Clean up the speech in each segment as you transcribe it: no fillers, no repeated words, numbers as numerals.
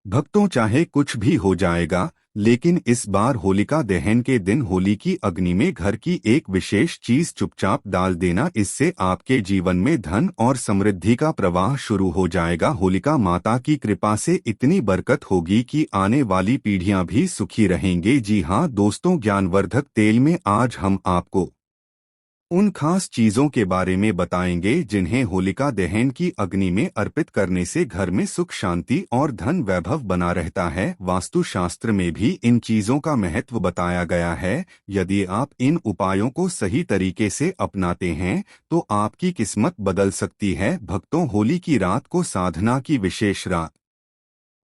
भक्तों, चाहे कुछ भी हो जाएगा, लेकिन इस बार होलिका दहन के दिन होली की अग्नि में घर की एक विशेष चीज चुपचाप डाल देना। इससे आपके जीवन में धन और समृद्धि का प्रवाह शुरू हो जाएगा। होलिका माता की कृपा से इतनी बरकत होगी कि आने वाली पीढ़ियां भी सुखी रहेंगे। जी हाँ दोस्तों, ज्ञानवर्धक तेल में आज हम आपको उन खास चीजों के बारे में बताएंगे जिन्हें होलिका दहन की अग्नि में अर्पित करने से घर में सुख शांति और धन वैभव बना रहता है। वास्तुशास्त्र में भी इन चीजों का महत्व बताया गया है। यदि आप इन उपायों को सही तरीके से अपनाते हैं तो आपकी किस्मत बदल सकती है। भक्तों, होली की रात को साधना की विशेष रात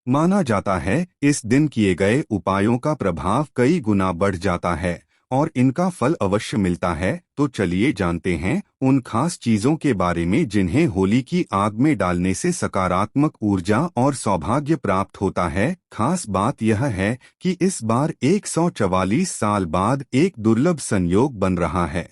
माना जाता है। इस दिन किए गए उपायों का प्रभाव कई गुना बढ़ जाता है और इनका फल अवश्य मिलता है। तो चलिए जानते हैं उन खास चीजों के बारे में जिन्हें होली की आग में डालने से सकारात्मक ऊर्जा और सौभाग्य प्राप्त होता है। खास बात यह है कि इस बार 144 साल बाद एक दुर्लभ संयोग बन रहा है,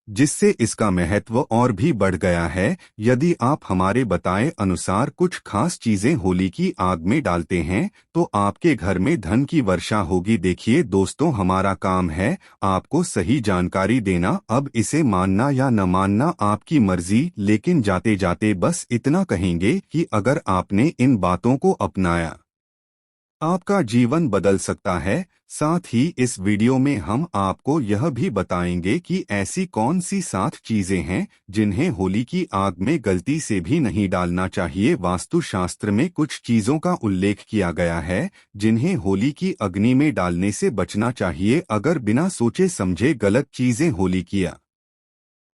जिससे इसका महत्व और भी बढ़ गया है। यदि आप हमारे बताए अनुसार कुछ खास चीजें होली की आग में डालते हैं तो आपके घर में धन की वर्षा होगी। देखिए दोस्तों, हमारा काम है आपको सही जानकारी देना। अब इसे मानना या न मानना आपकी मर्जी, लेकिन जाते जाते बस इतना कहेंगे कि अगर आपने इन बातों को अपनाया, आपका जीवन बदल सकता है। साथ ही इस वीडियो में हम आपको यह भी बताएंगे कि ऐसी कौन सी 7 चीजें हैं जिन्हें होली की आग में गलती से भी नहीं डालना चाहिए। वास्तुशास्त्र में कुछ चीजों का उल्लेख किया गया है जिन्हें होली की अग्नि में डालने से बचना चाहिए। अगर बिना सोचे समझे गलत चीजें होली की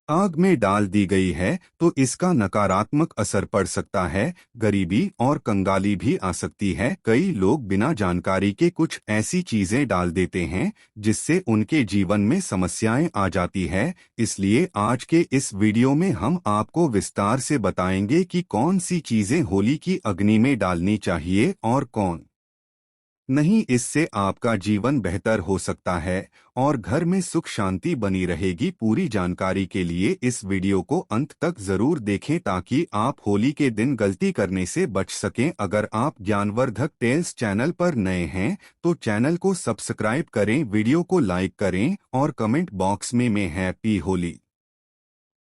आग में डाल दी गई है तो इसका नकारात्मक असर पड़ सकता है। गरीबी और कंगाली भी आ सकती है। कई लोग बिना जानकारी के कुछ ऐसी चीजें डाल देते हैं जिससे उनके जीवन में समस्याएं आ जाती है। इसलिए आज के इस वीडियो में हम आपको विस्तार से बताएंगे कि कौन सी चीजें होली की अग्नि में डालनी चाहिए और कौन नहीं। इससे आपका जीवन बेहतर हो सकता है और घर में सुख शांति बनी रहेगी। पूरी जानकारी के लिए इस वीडियो को अंत तक जरूर देखें ताकि आप होली के दिन गलती करने से बच सकें। अगर आप ज्ञानवर्धक टेल्स चैनल पर नए हैं तो चैनल को सब्सक्राइब करें, वीडियो को लाइक करें और कमेंट बॉक्स में हैप्पी होली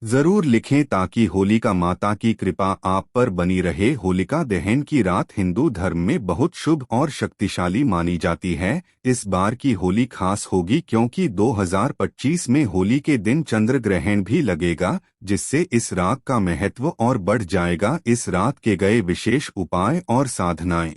जरूर लिखें ताकि होलिका माता की कृपा आप पर बनी रहे। होलिका दहन की रात हिंदू धर्म में बहुत शुभ और शक्तिशाली मानी जाती है। इस बार की होली खास होगी क्योंकि 2025 में होली के दिन चंद्र ग्रहण भी लगेगा, जिससे इस रात का महत्व और बढ़ जाएगा। इस रात के गए विशेष उपाय और साधनाएं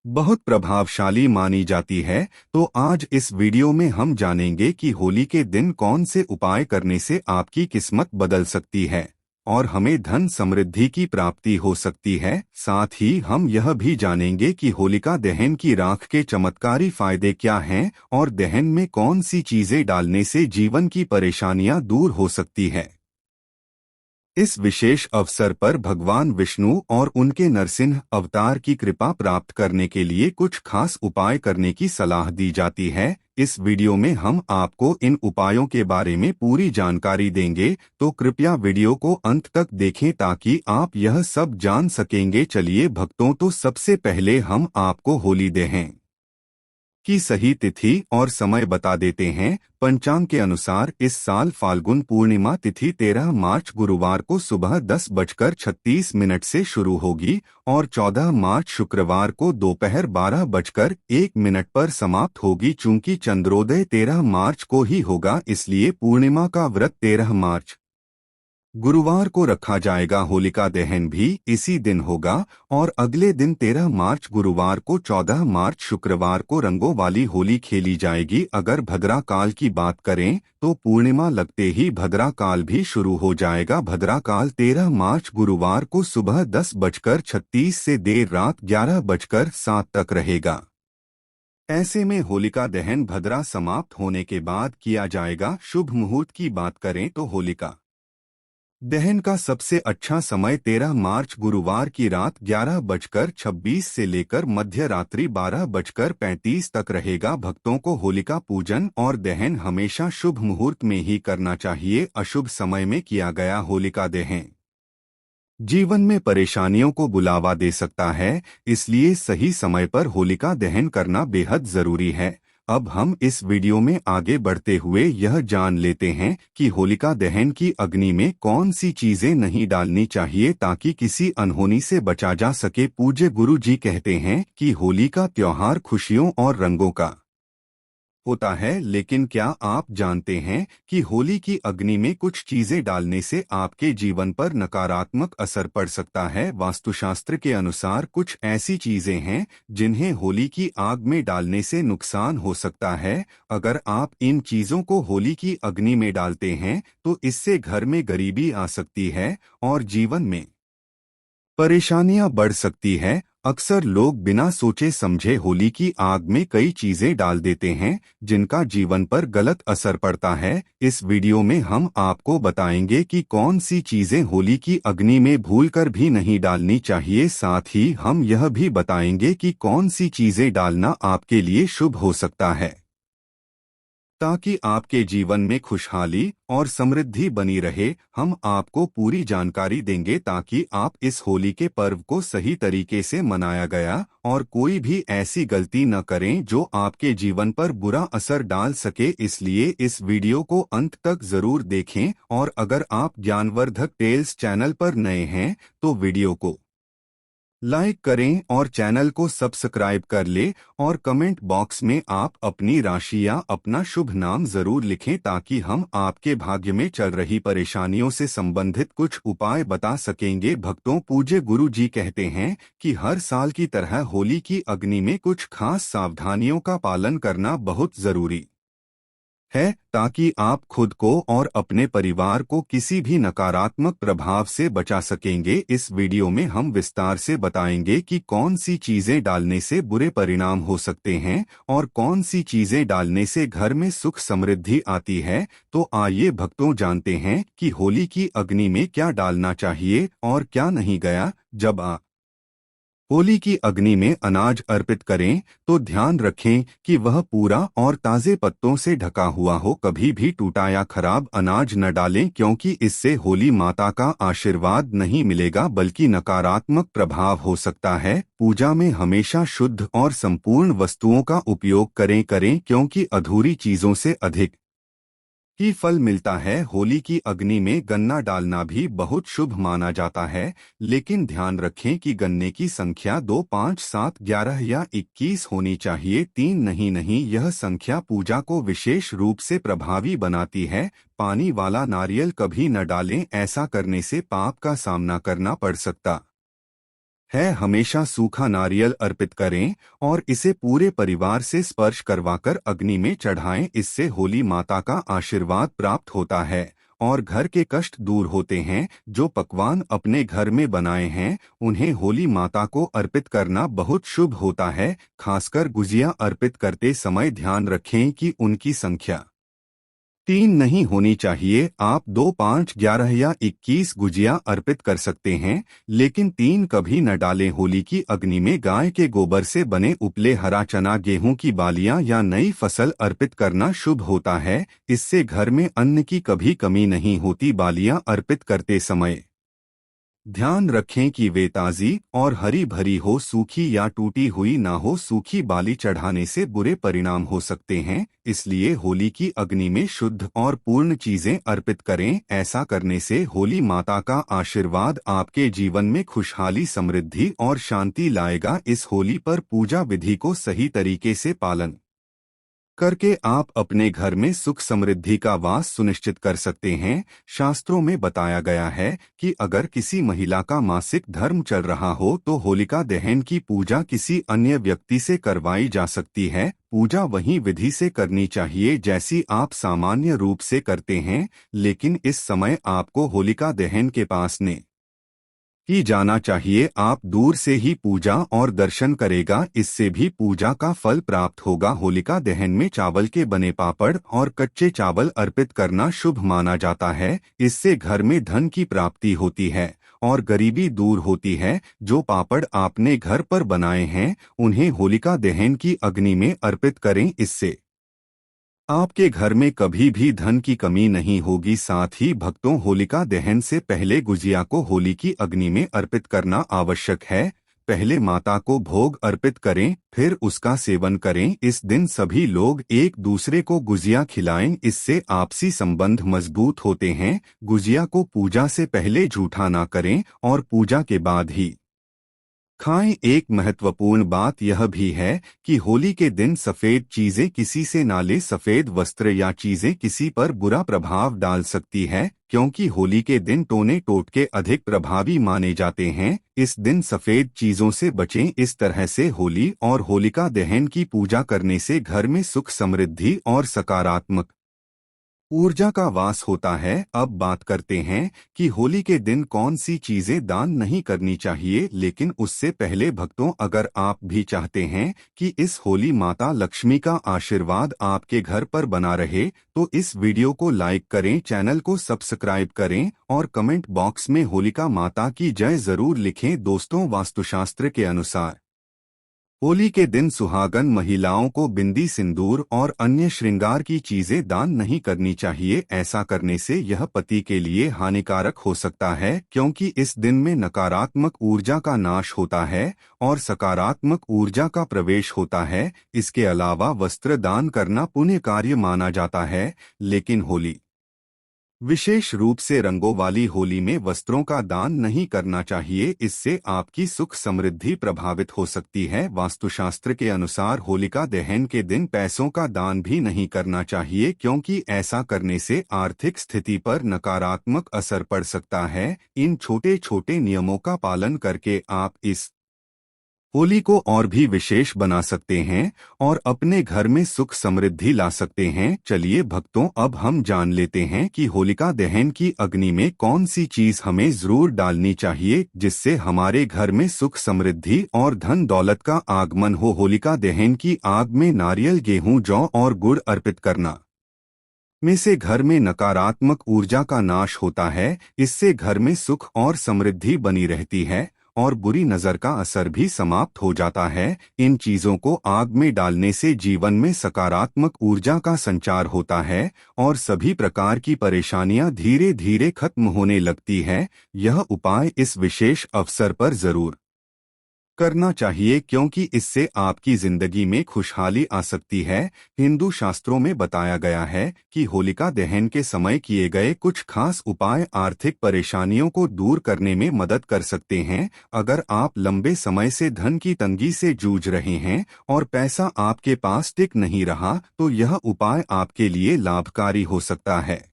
बहुत प्रभावशाली मानी जाती है। तो आज इस वीडियो में हम जानेंगे कि होली के दिन कौन से उपाय करने से आपकी किस्मत बदल सकती है और हमें धन समृद्धि की प्राप्ति हो सकती है। साथ ही हम यह भी जानेंगे कि होलिका दहन की राख के चमत्कारी फायदे क्या हैं और दहन में कौन सी चीजें डालने से जीवन की परेशानियां दूर हो सकती है। इस विशेष अवसर पर भगवान विष्णु और उनके नरसिंह अवतार की कृपा प्राप्त करने के लिए कुछ खास उपाय करने की सलाह दी जाती है। इस वीडियो में हम आपको इन उपायों के बारे में पूरी जानकारी देंगे, तो कृपया वीडियो को अंत तक देखें ताकि आप यह सब जान सकेंगे। चलिए भक्तों, तो सबसे पहले हम आपको होली दहन की सही तिथि और समय बता देते हैं। पंचांग के अनुसार इस साल फाल्गुन पूर्णिमा तिथि 13 मार्च गुरुवार को सुबह 10:36 से शुरू होगी और 14 मार्च शुक्रवार को दोपहर 12:01 पर समाप्त होगी। चूंकि चंद्रोदय 13 मार्च को ही होगा, इसलिए पूर्णिमा का व्रत 13 मार्च गुरुवार को रखा जाएगा। होलिका दहन भी इसी दिन होगा और अगले दिन 13 मार्च गुरुवार को 14 मार्च शुक्रवार को रंगों वाली होली खेली जाएगी। अगर भद्रा काल की बात करें तो पूर्णिमा लगते ही भद्रा काल भी शुरू हो जाएगा। भद्रा काल 13 मार्च गुरुवार को सुबह 10:36 से देर रात 11:07 तक रहेगा। ऐसे में होलिका दहन भद्रा समाप्त होने के बाद किया जाएगा। शुभ मुहूर्त की बात करें तो होलिका दहन का सबसे अच्छा समय 13 मार्च गुरुवार की रात 11:26 से लेकर मध्य रात्रि 12:35 तक रहेगा। भक्तों को होलिका पूजन और दहन हमेशा शुभ मुहूर्त में ही करना चाहिए। अशुभ समय में किया गया होलिका दहन जीवन में परेशानियों को बुलावा दे सकता है, इसलिए सही समय पर होलिका दहन करना बेहद जरूरी है। अब हम इस वीडियो में आगे बढ़ते हुए यह जान लेते हैं कि होलिका दहन की अग्नि में कौन सी चीजें नहीं डालनी चाहिए ताकि किसी अनहोनी से बचा जा सके। पूज्य गुरु जी कहते हैं कि होली का त्योहार खुशियों और रंगों का होता है, लेकिन क्या आप जानते हैं कि होली की अग्नि में कुछ चीजें डालने से आपके जीवन पर नकारात्मक असर पड़ सकता है। वास्तुशास्त्र के अनुसार कुछ ऐसी चीजें हैं जिन्हें होली की आग में डालने से नुकसान हो सकता है। अगर आप इन चीजों को होली की अग्नि में डालते हैं तो इससे घर में गरीबी आ सकती है और जीवन में परेशानियां बढ़ सकती है। अक्सर लोग बिना सोचे समझे होली की आग में कई चीजें डाल देते हैं जिनका जीवन पर गलत असर पड़ता है। इस वीडियो में हम आपको बताएंगे कि कौन सी चीजें होली की अग्नि में भूलकर भी नहीं डालनी चाहिए। साथ ही हम यह भी बताएंगे कि कौन सी चीजें डालना आपके लिए शुभ हो सकता है ताकि आपके जीवन में खुशहाली और समृद्धि बनी रहे। हम आपको पूरी जानकारी देंगे ताकि आप इस होली के पर्व को सही तरीके से मनाया गया और कोई भी ऐसी गलती न करें जो आपके जीवन पर बुरा असर डाल सके। इसलिए इस वीडियो को अंत तक जरूर देखें और अगर आप ज्ञानवर्धक टेल्स चैनल पर नए हैं तो वीडियो को लाइक करें और चैनल को सब्सक्राइब कर ले और कमेंट बॉक्स में आप अपनी राशि या अपना शुभ नाम जरूर लिखें ताकि हम आपके भाग्य में चल रही परेशानियों से संबंधित कुछ उपाय बता सकेंगे। भक्तों, पूज्य गुरु जी कहते हैं कि हर साल की तरह होली की अग्नि में कुछ खास सावधानियों का पालन करना बहुत जरूरी है ताकि आप खुद को और अपने परिवार को किसी भी नकारात्मक प्रभाव से बचा सकेंगे। इस वीडियो में हम विस्तार से बताएंगे कि कौन सी चीजें डालने से बुरे परिणाम हो सकते हैं और कौन सी चीजें डालने से घर में सुख समृद्धि आती है। तो आइए भक्तों जानते हैं कि होली की अग्नि में क्या डालना चाहिए और क्या नहीं। गया जब आप होली की अग्नि में अनाज अर्पित करें तो ध्यान रखें कि वह पूरा और ताजे पत्तों से ढका हुआ हो। कभी भी टूटा या खराब अनाज न डालें क्योंकि इससे होली माता का आशीर्वाद नहीं मिलेगा बल्कि नकारात्मक प्रभाव हो सकता है। पूजा में हमेशा शुद्ध और संपूर्ण वस्तुओं का उपयोग करें क्योंकि अधूरी चीजों से अधिक ही फल मिलता है। होली की अग्नि में गन्ना डालना भी बहुत शुभ माना जाता है, लेकिन ध्यान रखें कि गन्ने की संख्या 2, 5, 7, 11 या 21 होनी चाहिए, 3 नहीं। यह संख्या पूजा को विशेष रूप से प्रभावी बनाती है। पानी वाला नारियल कभी न डालें, ऐसा करने से पाप का सामना करना पड़ सकता है। हमेशा सूखा नारियल अर्पित करें और इसे पूरे परिवार से स्पर्श करवाकर अग्नि में चढ़ाएं। इससे होली माता का आशीर्वाद प्राप्त होता है और घर के कष्ट दूर होते हैं। जो पकवान अपने घर में बनाए हैं उन्हें होली माता को अर्पित करना बहुत शुभ होता है। खासकर गुजिया अर्पित करते समय ध्यान रखें कि उनकी संख्या 3 नहीं होनी चाहिए। आप 2, 5, 11 या 21 गुजिया अर्पित कर सकते हैं, लेकिन 3 कभी न डालें। होली की अग्नि में गाय के गोबर से बने उपले हरा चना, गेहूं की बालियां या नई फसल अर्पित करना शुभ होता है। इससे घर में अन्न की कभी कमी नहीं होती। बालियां अर्पित करते समय ध्यान रखें कि वे ताज़ी और हरी भरी हो, सूखी या टूटी हुई ना हो। सूखी बाली चढ़ाने से बुरे परिणाम हो सकते हैं, इसलिए होली की अग्नि में शुद्ध और पूर्ण चीजें अर्पित करें। ऐसा करने से होली माता का आशीर्वाद आपके जीवन में खुशहाली, समृद्धि और शांति लाएगा। इस होली पर पूजा विधि को सही तरीके से पालन करके आप अपने घर में सुख समृद्धि का वास सुनिश्चित कर सकते हैं। शास्त्रों में बताया गया है कि अगर किसी महिला का मासिक धर्म चल रहा हो तो होलिका दहन की पूजा किसी अन्य व्यक्ति से करवाई जा सकती है। पूजा वही विधि से करनी चाहिए जैसी आप सामान्य रूप से करते हैं, लेकिन इस समय आपको होलिका दहन के पास ने ही जाना चाहिए। आप दूर से ही पूजा और दर्शन करेगा, इससे भी पूजा का फल प्राप्त होगा। होलिका दहन में चावल के बने पापड़ और कच्चे चावल अर्पित करना शुभ माना जाता है। इससे घर में धन की प्राप्ति होती है और गरीबी दूर होती है। जो पापड़ आपने घर पर बनाए हैं उन्हें होलिका दहन की अग्नि में अर्पित करें, इससे आपके घर में कभी भी धन की कमी नहीं होगी। साथ ही भक्तों, होलिका दहन से पहले गुजिया को होली की अग्नि में अर्पित करना आवश्यक है। पहले माता को भोग अर्पित करें, फिर उसका सेवन करें। इस दिन सभी लोग एक दूसरे को गुजिया खिलाएं, इससे आपसी संबंध मजबूत होते हैं। गुजिया को पूजा से पहले जूठा ना करें और पूजा के बाद ही खाएं। एक महत्वपूर्ण बात यह भी है कि होली के दिन सफेद चीजें किसी से ना लें। सफेद वस्त्र या चीजें किसी पर बुरा प्रभाव डाल सकती है, क्योंकि होली के दिन टोने टोटके अधिक प्रभावी माने जाते हैं। इस दिन सफेद चीजों से बचें। इस तरह से होली और होलिका दहन की पूजा करने से घर में सुख, समृद्धि और सकारात्मक ऊर्जा का वास होता है। अब बात करते हैं कि होली के दिन कौन सी चीजें दान नहीं करनी चाहिए। लेकिन उससे पहले भक्तों, अगर आप भी चाहते हैं कि इस होली माता लक्ष्मी का आशीर्वाद आपके घर पर बना रहे, तो इस वीडियो को लाइक करें, चैनल को सब्सक्राइब करें और कमेंट बॉक्स में होलिका माता की जय जरूर लिखें। दोस्तों, वास्तुशास्त्र के अनुसार होली के दिन सुहागन महिलाओं को बिंदी, सिंदूर और अन्य श्रृंगार की चीजें दान नहीं करनी चाहिए। ऐसा करने से यह पति के लिए हानिकारक हो सकता है, क्योंकि इस दिन में नकारात्मक ऊर्जा का नाश होता है और सकारात्मक ऊर्जा का प्रवेश होता है। इसके अलावा वस्त्र दान करना पुण्य कार्य माना जाता है, लेकिन होली, विशेष रूप से रंगों वाली होली में वस्त्रों का दान नहीं करना चाहिए। इससे आपकी सुख समृद्धि प्रभावित हो सकती है। वास्तुशास्त्र के अनुसार होलिका दहन के दिन पैसों का दान भी नहीं करना चाहिए, क्योंकि ऐसा करने से आर्थिक स्थिति पर नकारात्मक असर पड़ सकता है। इन छोटे छोटे नियमों का पालन करके आप इस होली को और भी विशेष बना सकते हैं और अपने घर में सुख समृद्धि ला सकते हैं। चलिए भक्तों, अब हम जान लेते हैं कि होलिका दहन की अग्नि में कौन सी चीज हमें जरूर डालनी चाहिए, जिससे हमारे घर में सुख समृद्धि और धन दौलत का आगमन हो। होलिका दहन की आग में नारियल, गेहूं, जौ और गुड़ अर्पित करना में से घर में नकारात्मक ऊर्जा का नाश होता है। इससे घर में सुख और समृद्धि बनी रहती है और बुरी नजर का असर भी समाप्त हो जाता है। इन चीजों को आग में डालने से जीवन में सकारात्मक ऊर्जा का संचार होता है और सभी प्रकार की परेशानियां धीरे धीरे खत्म होने लगती है। यह उपाय इस विशेष अवसर पर जरूर करना चाहिए, क्योंकि इससे आपकी जिंदगी में खुशहाली आ सकती है। हिंदू शास्त्रों में बताया गया है कि होलिका दहन के समय किए गए कुछ खास उपाय आर्थिक परेशानियों को दूर करने में मदद कर सकते हैं। अगर आप लंबे समय से धन की तंगी से जूझ रहे हैं और पैसा आपके पास टिक नहीं रहा, तो यह उपाय आपके लिए लाभकारी हो सकता है।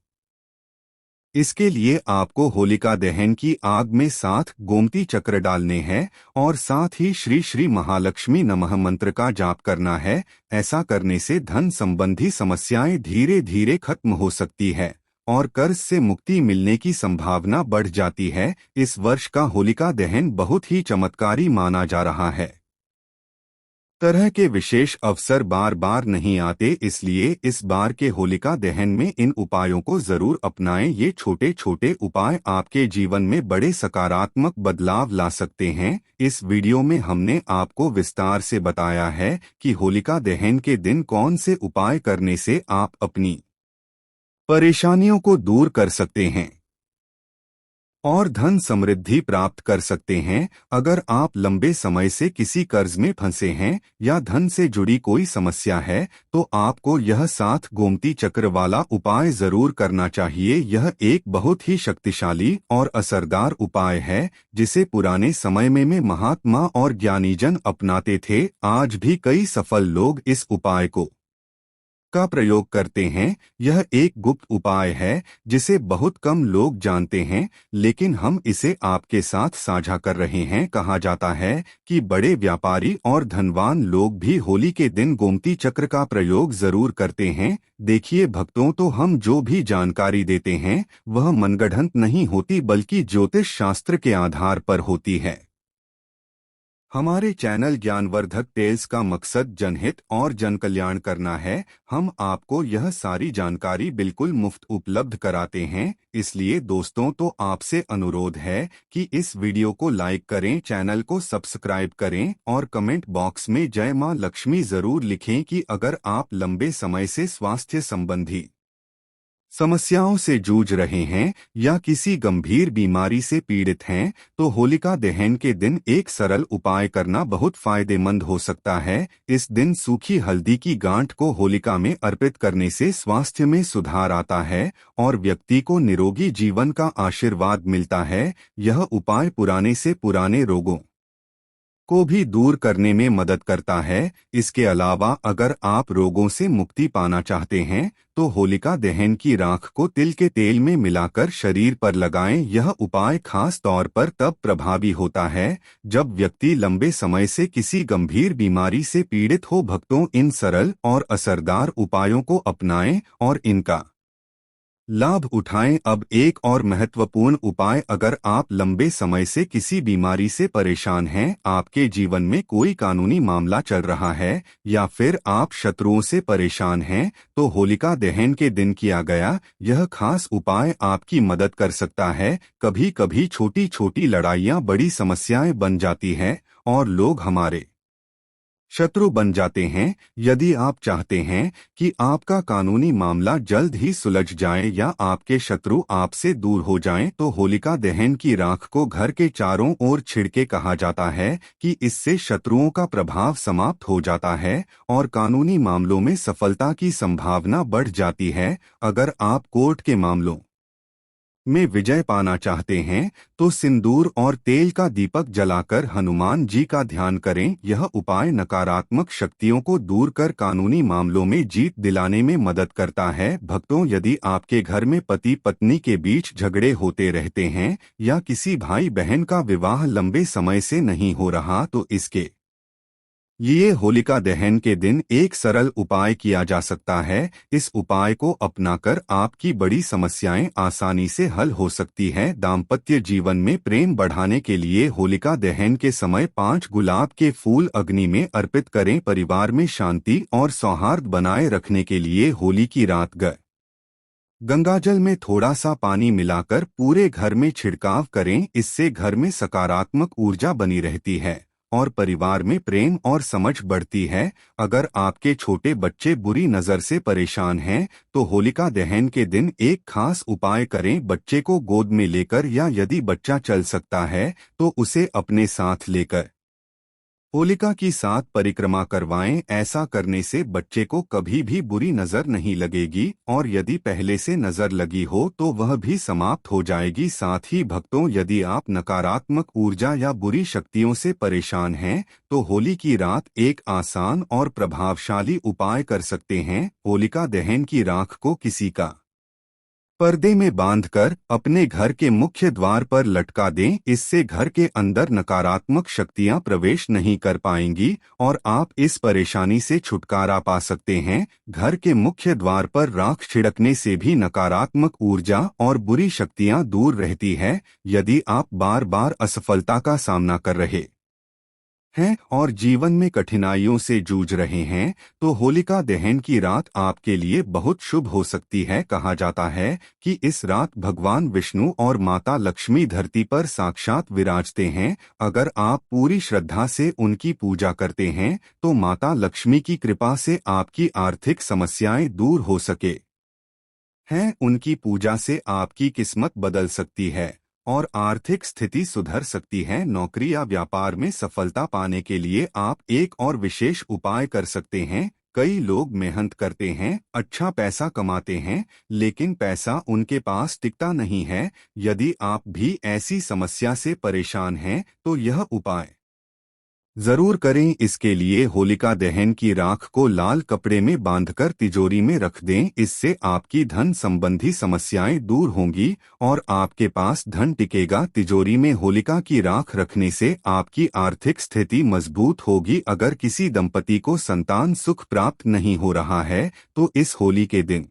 इसके लिए आपको होलिका दहन की आग में 7 गोमती चक्र डालने हैं और साथ ही श्री श्री महालक्ष्मी नमः मंत्र का जाप करना है। ऐसा करने से धन संबंधी समस्याएं धीरे धीरे खत्म हो सकती है और कर्ज से मुक्ति मिलने की संभावना बढ़ जाती है। इस वर्ष का होलिका दहन बहुत ही चमत्कारी माना जा रहा है। तरह के विशेष अवसर बार बार नहीं आते, इसलिए इस बार के होलिका दहन में इन उपायों को जरूर अपनाएं। ये छोटे छोटे उपाय आपके जीवन में बड़े सकारात्मक बदलाव ला सकते हैं। इस वीडियो में हमने आपको विस्तार से बताया है कि होलिका दहन के दिन कौन से उपाय करने से आप अपनी परेशानियों को दूर कर सकते हैं और धन समृद्धि प्राप्त कर सकते हैं। अगर आप लंबे समय से किसी कर्ज में फंसे हैं या धन से जुड़ी कोई समस्या है, तो आपको यह 7 गोमती चक्र वाला उपाय जरूर करना चाहिए। यह एक बहुत ही शक्तिशाली और असरदार उपाय है, जिसे पुराने समय में महात्मा और ज्ञानीजन अपनाते थे। आज भी कई सफल लोग इस उपाय का प्रयोग करते हैं। यह एक गुप्त उपाय है जिसे बहुत कम लोग जानते हैं, लेकिन हम इसे आपके साथ साझा कर रहे हैं। कहा जाता है कि बड़े व्यापारी और धनवान लोग भी होली के दिन गोमती चक्र का प्रयोग जरूर करते हैं। देखिए भक्तों, तो हम जो भी जानकारी देते हैं वह मनगढ़ंत नहीं होती, बल्कि ज्योतिष शास्त्र के आधार पर होती है। हमारे चैनल ज्ञानवर्धक टेल्स का मकसद जनहित और जनकल्याण करना है। हम आपको यह सारी जानकारी बिल्कुल मुफ्त उपलब्ध कराते हैं, इसलिए दोस्तों तो आपसे अनुरोध है कि इस वीडियो को लाइक करें, चैनल को सब्सक्राइब करें और कमेंट बॉक्स में जय मां लक्ष्मी जरूर लिखें कि अगर आप लंबे समय से स्वास्थ्य संबंधी समस्याओं से जूझ रहे हैं या किसी गंभीर बीमारी से पीड़ित हैं, तो होलिका दहन के दिन एक सरल उपाय करना बहुत फायदेमंद हो सकता है। इस दिन सूखी हल्दी की गांठ को होलिका में अर्पित करने से स्वास्थ्य में सुधार आता है और व्यक्ति को निरोगी जीवन का आशीर्वाद मिलता है। यह उपाय पुराने से पुराने रोगों को भी दूर करने में मदद करता है। इसके अलावा अगर आप रोगों से मुक्ति पाना चाहते हैं तो होलिका दहन की राख को तिल के तेल में मिलाकर शरीर पर लगाएं। यह उपाय खास तौर पर तब प्रभावी होता है जब व्यक्ति लंबे समय से किसी गंभीर बीमारी से पीड़ित हो। भक्तों, इन सरल और असरदार उपायों को अपनाएं और इनका लाभ उठाएं। अब एक और महत्वपूर्ण उपाय, अगर आप लंबे समय से किसी बीमारी से परेशान हैं, आपके जीवन में कोई कानूनी मामला चल रहा है या फिर आप शत्रुओं से परेशान हैं, तो होलिका दहन के दिन किया गया यह खास उपाय आपकी मदद कर सकता है। कभी कभी छोटी छोटी लड़ाइयाँ बड़ी समस्याएं बन जाती हैं और लोग हमारे शत्रु बन जाते हैं। यदि आप चाहते हैं कि आपका कानूनी मामला जल्द ही सुलझ जाए या आपके शत्रु आपसे दूर हो जाएं, तो होलिका दहन की राख को घर के चारों ओर छिड़के। कहा जाता है कि इससे शत्रुओं का प्रभाव समाप्त हो जाता है और कानूनी मामलों में सफलता की संभावना बढ़ जाती है। अगर आप कोर्ट के मामलों में विजय पाना चाहते हैं तो सिंदूर और तेल का दीपक जलाकर हनुमान जी का ध्यान करें। यह उपाय नकारात्मक शक्तियों को दूर कर कानूनी मामलों में जीत दिलाने में मदद करता है। भक्तों, यदि आपके घर में पति पत्नी के बीच झगड़े होते रहते हैं या किसी भाई बहन का विवाह लंबे समय से नहीं हो रहा, तो इसके ये होलिका दहन के दिन एक सरल उपाय किया जा सकता है। इस उपाय को अपनाकर आपकी बड़ी समस्याएं आसानी से हल हो सकती है। दाम्पत्य जीवन में प्रेम बढ़ाने के लिए होलिका दहन के समय 5 गुलाब के फूल अग्नि में अर्पित करें। परिवार में शांति और सौहार्द बनाए रखने के लिए होली की रात गंगाजल में थोड़ा सा पानी मिलाकर पूरे घर में छिड़काव करें। इससे घर में सकारात्मक ऊर्जा बनी रहती है और परिवार में प्रेम और समझ बढ़ती है। अगर आपके छोटे बच्चे बुरी नज़र से परेशान हैं, तो होलिका दहन के दिन एक खास उपाय करें। बच्चे को गोद में लेकर या यदि बच्चा चल सकता है तो उसे अपने साथ लेकर होलिका की 7 परिक्रमा करवाएं। ऐसा करने से बच्चे को कभी भी बुरी नजर नहीं लगेगी और यदि पहले से नजर लगी हो तो वह भी समाप्त हो जाएगी। साथ ही भक्तों, यदि आप नकारात्मक ऊर्जा या बुरी शक्तियों से परेशान हैं तो होली की रात एक आसान और प्रभावशाली उपाय कर सकते हैं। होलिका दहन की राख को किसी का पर्दे में बांधकर अपने घर के मुख्य द्वार पर लटका दें। इससे घर के अंदर नकारात्मक शक्तियां प्रवेश नहीं कर पाएंगी और आप इस परेशानी से छुटकारा पा सकते हैं। घर के मुख्य द्वार पर राख छिड़कने से भी नकारात्मक ऊर्जा और बुरी शक्तियां दूर रहती है। यदि आप बार बार असफलता का सामना कर रहे हैं और जीवन में कठिनाइयों से जूझ रहे हैं, तो होलिका दहन की रात आपके लिए बहुत शुभ हो सकती है। कहा जाता है कि इस रात भगवान विष्णु और माता लक्ष्मी धरती पर साक्षात विराजते हैं। अगर आप पूरी श्रद्धा से उनकी पूजा करते हैं तो माता लक्ष्मी की कृपा से आपकी आर्थिक समस्याएं दूर हो सके हैं। उनकी पूजा से आपकी किस्मत बदल सकती है और आर्थिक स्थिति सुधर सकती है। नौकरी या व्यापार में सफलता पाने के लिए आप एक और विशेष उपाय कर सकते हैं। कई लोग मेहनत करते हैं, अच्छा पैसा कमाते हैं, लेकिन पैसा उनके पास टिकता नहीं है। यदि आप भी ऐसी समस्या से परेशान हैं तो यह उपाय जरूर करें। इसके लिए होलिका दहन की राख को लाल कपड़े में बांधकर तिजोरी में रख दें। इससे आपकी धन संबंधी समस्याएं दूर होंगी और आपके पास धन टिकेगा। तिजोरी में होलिका की राख रखने से आपकी आर्थिक स्थिति मजबूत होगी। अगर किसी दंपति को संतान सुख प्राप्त नहीं हो रहा है तो इस होली के दिन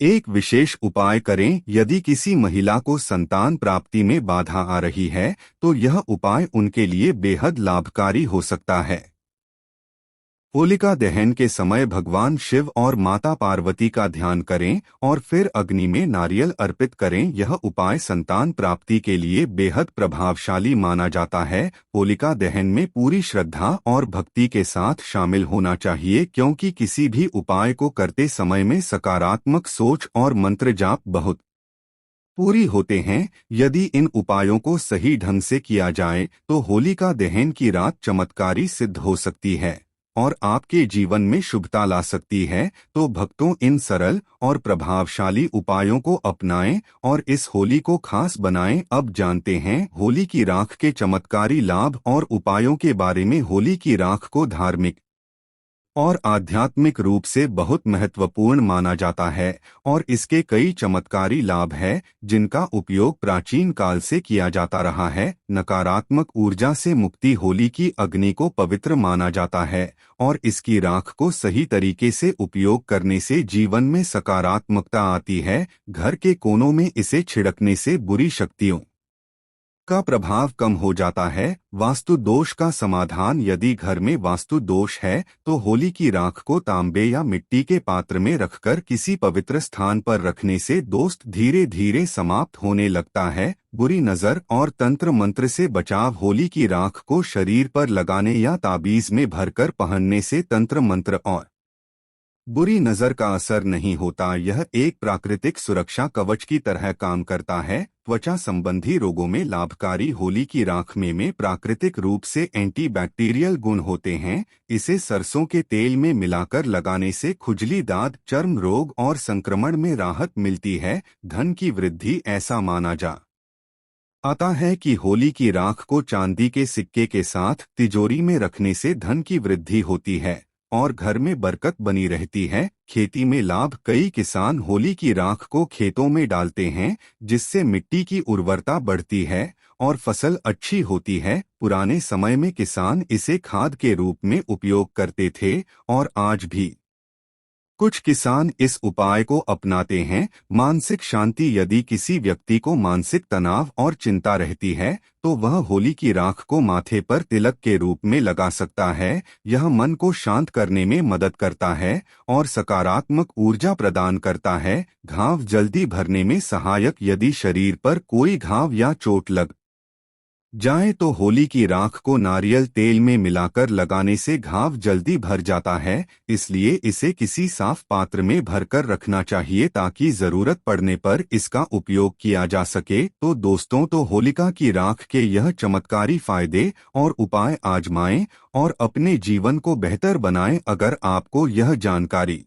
एक विशेष उपाय करें। यदि किसी महिला को संतान प्राप्ति में बाधा आ रही है तो यह उपाय उनके लिए बेहद लाभकारी हो सकता है। होलिका दहन के समय भगवान शिव और माता पार्वती का ध्यान करें और फिर अग्नि में नारियल अर्पित करें। यह उपाय संतान प्राप्ति के लिए बेहद प्रभावशाली माना जाता है। होलिका दहन में पूरी श्रद्धा और भक्ति के साथ शामिल होना चाहिए, क्योंकि किसी भी उपाय को करते समय में सकारात्मक सोच और मंत्र जाप बहुत पूरी होते हैं। यदि इन उपायों को सही ढंग से किया जाए तो होलिका दहन की रात चमत्कारी सिद्ध हो सकती है और आपके जीवन में शुभता ला सकती है। तो भक्तों, इन सरल और प्रभावशाली उपायों को अपनाएं और इस होली को खास बनाएं। अब जानते हैं होली की राख के चमत्कारी लाभ और उपायों के बारे में। होली की राख को धार्मिक और आध्यात्मिक रूप से बहुत महत्वपूर्ण माना जाता है और इसके कई चमत्कारी लाभ हैं, जिनका उपयोग प्राचीन काल से किया जाता रहा है। नकारात्मक ऊर्जा से मुक्ति। होली की अग्नि को पवित्र माना जाता है और इसकी राख को सही तरीके से उपयोग करने से जीवन में सकारात्मकता आती है। घर के कोनों में इसे छिड़कने से बुरी शक्तियों का प्रभाव कम हो जाता है। वास्तु दोष का समाधान। यदि घर में वास्तु दोष है तो होली की राख को तांबे या मिट्टी के पात्र में रखकर किसी पवित्र स्थान पर रखने से दोष धीरे धीरे समाप्त होने लगता है। बुरी नजर और तंत्र मंत्र से बचाव। होली की राख को शरीर पर लगाने या ताबीज में भरकर पहनने से तंत्र मंत्र और बुरी नजर का असर नहीं होता। यह एक प्राकृतिक सुरक्षा कवच की तरह काम करता है। त्वचा संबंधी रोगों में लाभकारी। होली की राख में प्राकृतिक रूप से एंटीबैक्टीरियल गुण होते हैं। इसे सरसों के तेल में मिलाकर लगाने से खुजली, दाद, चर्म रोग और संक्रमण में राहत मिलती है। धन की वृद्धि। ऐसा माना जा आता है कि होली की राख को चांदी के सिक्के के साथ तिजोरी में रखने से धन की वृद्धि होती है और घर में बरकत बनी रहती है। खेती में लाभ। कई किसान होली की राख को खेतों में डालते हैं, जिससे मिट्टी की उर्वरता बढ़ती है और फसल अच्छी होती है। पुराने समय में किसान इसे खाद के रूप में उपयोग करते थे और आज भी कुछ किसान इस उपाय को अपनाते हैं। मानसिक शांति। यदि किसी व्यक्ति को मानसिक तनाव और चिंता रहती है तो वह होली की राख को माथे पर तिलक के रूप में लगा सकता है। यह मन को शांत करने में मदद करता है और सकारात्मक ऊर्जा प्रदान करता है। घाव जल्दी भरने में सहायक। यदि शरीर पर कोई घाव या चोट लग जाए तो होली की राख को नारियल तेल में मिलाकर लगाने से घाव जल्दी भर जाता है। इसलिए इसे किसी साफ पात्र में भरकर रखना चाहिए ताकि जरूरत पड़ने पर इसका उपयोग किया जा सके। तो दोस्तों, तो होलिका की राख के यह चमत्कारी फायदे और उपाय आजमाएं और अपने जीवन को बेहतर बनाएं। अगर आपको यह जानकारी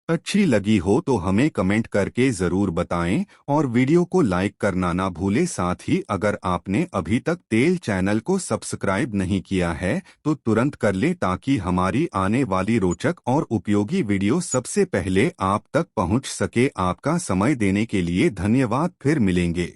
अच्छी लगी हो तो हमें कमेंट करके ज़रूर बताएं और वीडियो को लाइक करना ना भूलें। साथ ही अगर आपने अभी तक तेल चैनल को सब्सक्राइब नहीं किया है तो तुरंत कर लें ताकि हमारी आने वाली रोचक और उपयोगी वीडियो सबसे पहले आप तक पहुंच सके। आपका समय देने के लिए धन्यवाद। फिर मिलेंगे।